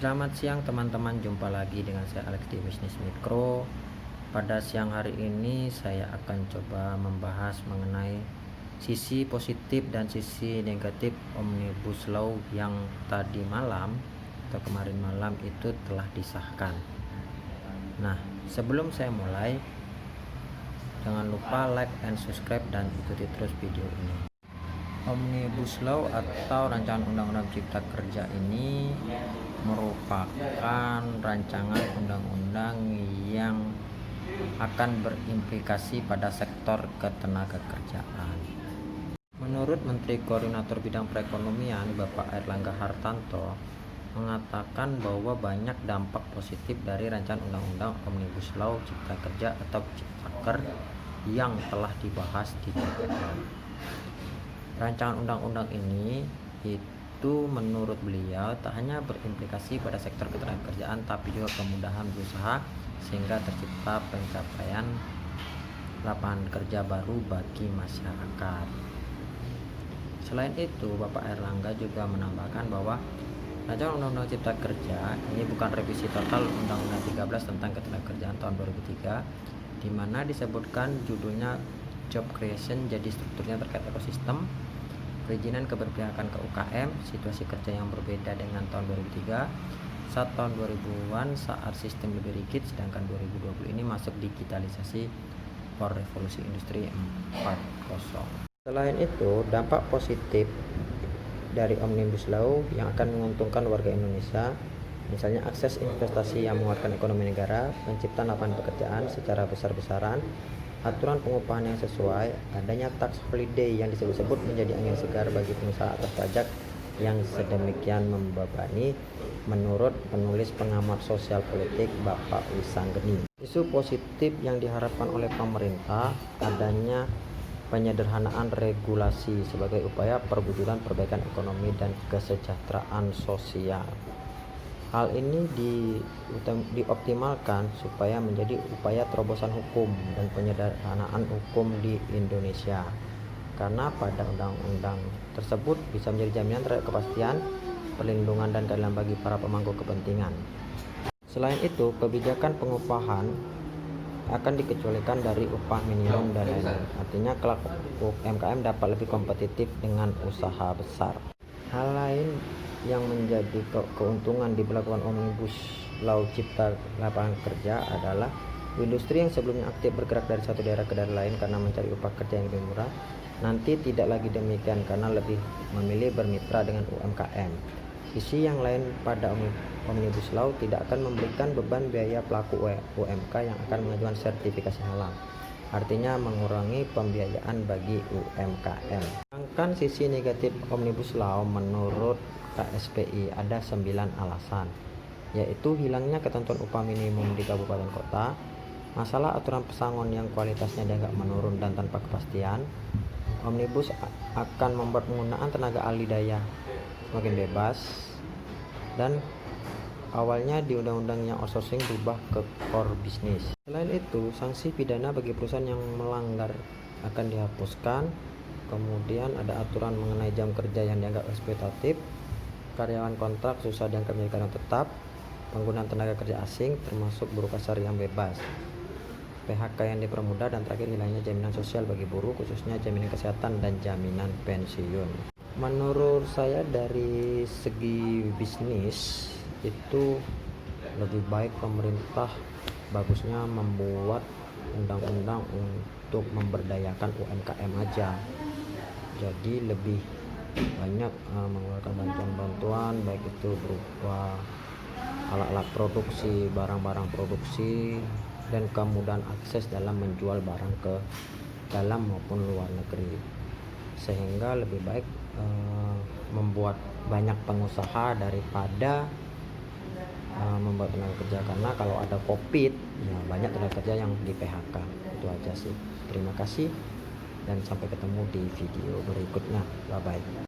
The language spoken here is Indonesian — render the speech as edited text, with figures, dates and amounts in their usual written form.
Selamat siang teman-teman, jumpa lagi dengan saya Alex di Bisnis Mikro. Pada siang hari ini saya akan coba membahas mengenai sisi positif dan sisi negatif Omnibus Law yang tadi malam atau kemarin malam itu telah disahkan. Nah, sebelum saya mulai, jangan lupa like and subscribe dan ikuti terus video ini. Omnibus Law atau rancangan undang-undang cipta kerja ini merupakan rancangan undang-undang yang akan berimplikasi pada sektor ketenagakerjaan. Menurut Menteri Koordinator Bidang Perekonomian Bapak Airlangga Hartarto mengatakan bahwa banyak dampak positif dari rancangan undang-undang Omnibus Law Cipta Kerja atau Ciptaker yang telah dibahas di DPR. Rancangan undang-undang ini itu menurut beliau tak hanya berimplikasi pada sektor ketenagakerjaan tapi juga kemudahan berusaha sehingga tercipta pencapaian lapangan kerja baru bagi masyarakat. Selain itu, Bapak Airlangga juga menambahkan bahwa rancangan undang-undang cipta kerja ini bukan revisi total Undang-Undang 13 tentang ketenagakerjaan tahun 2003, di mana disebutkan judulnya Job Creation, jadi strukturnya terkait ekosistem, perizinan keberpihakan ke UKM, situasi kerja yang berbeda dengan tahun 2003, saat tahun 2000-an saat sistem lebih rigid, sedangkan 2020 ini masuk digitalisasi for revolusi industri 4.0. Selain itu, dampak positif dari Omnibus Law yang akan menguntungkan warga Indonesia, misalnya akses investasi yang menguatkan ekonomi negara, penciptaan lapangan pekerjaan secara besar-besaran, aturan pengupahan yang sesuai, adanya tax holiday yang disebut-sebut menjadi angin segar bagi pengusaha atas pajak yang sedemikian membebani, menurut penulis pengamat sosial politik Bapak Wisanggeni. Isu positif yang diharapkan oleh pemerintah adanya penyederhanaan regulasi sebagai upaya perwujudan perbaikan ekonomi dan kesejahteraan sosial. Hal ini dioptimalkan supaya menjadi upaya terobosan hukum dan penyederhanaan hukum di Indonesia. Karena pada undang-undang tersebut bisa menjadi jaminan terhadap kepastian, perlindungan dan keadilan bagi para pemangku kepentingan. Selain itu, kebijakan pengupahan akan dikecualikan dari upah minimum dan lain-lain. Artinya kelak UMKM dapat lebih kompetitif dengan usaha besar. Hal lain yang menjadi keuntungan diberlakukan Omnibus Law Cipta Lapangan Kerja adalah industri yang sebelumnya aktif bergerak dari satu daerah ke daerah lain karena mencari upah kerja yang lebih murah, nanti tidak lagi demikian karena lebih memilih bermitra dengan UMKM. Sisi yang lain pada Omnibus Law tidak akan memberikan beban biaya pelaku UMK yang akan mengajukan sertifikasi halal, artinya mengurangi pembiayaan bagi UMKM. Sedangkan sisi negatif Omnibus Law menurut KSPI ada 9 alasan, yaitu hilangnya ketentuan upah minimum di kabupaten kota, masalah aturan pesangon yang kualitasnya dianggap menurun dan tanpa kepastian. Omnibus akan membuat penggunaan tenaga ahli daya semakin bebas, dan awalnya di undang-undang yang outsourcing berubah ke core bisnis. Selain itu, sanksi pidana bagi perusahaan yang melanggar akan dihapuskan. Kemudian ada aturan mengenai jam kerja yang dianggap eksploitatif, karyawan kontrak susah dianggap menjadi karyawan tetap, penggunaan tenaga kerja asing termasuk buruh kasar yang bebas, PHK yang dipermudah, dan terakhir hilangnya jaminan sosial bagi buruh, khususnya jaminan kesehatan dan jaminan pensiun. Menurut saya dari segi bisnis itu lebih baik pemerintah bagusnya membuat undang-undang untuk memberdayakan UMKM aja, jadi lebih banyak mengeluarkan bantuan-bantuan baik itu berupa alat-alat produksi, barang-barang produksi, dan kemudahan akses dalam menjual barang ke dalam maupun luar negeri, sehingga lebih baik membuat banyak pengusaha daripada membuat tenaga kerja, karena kalau ada COVID ya banyak tenaga kerja yang di PHK. Itu aja sih. Terima kasih dan sampai ketemu di video berikutnya. Bye bye.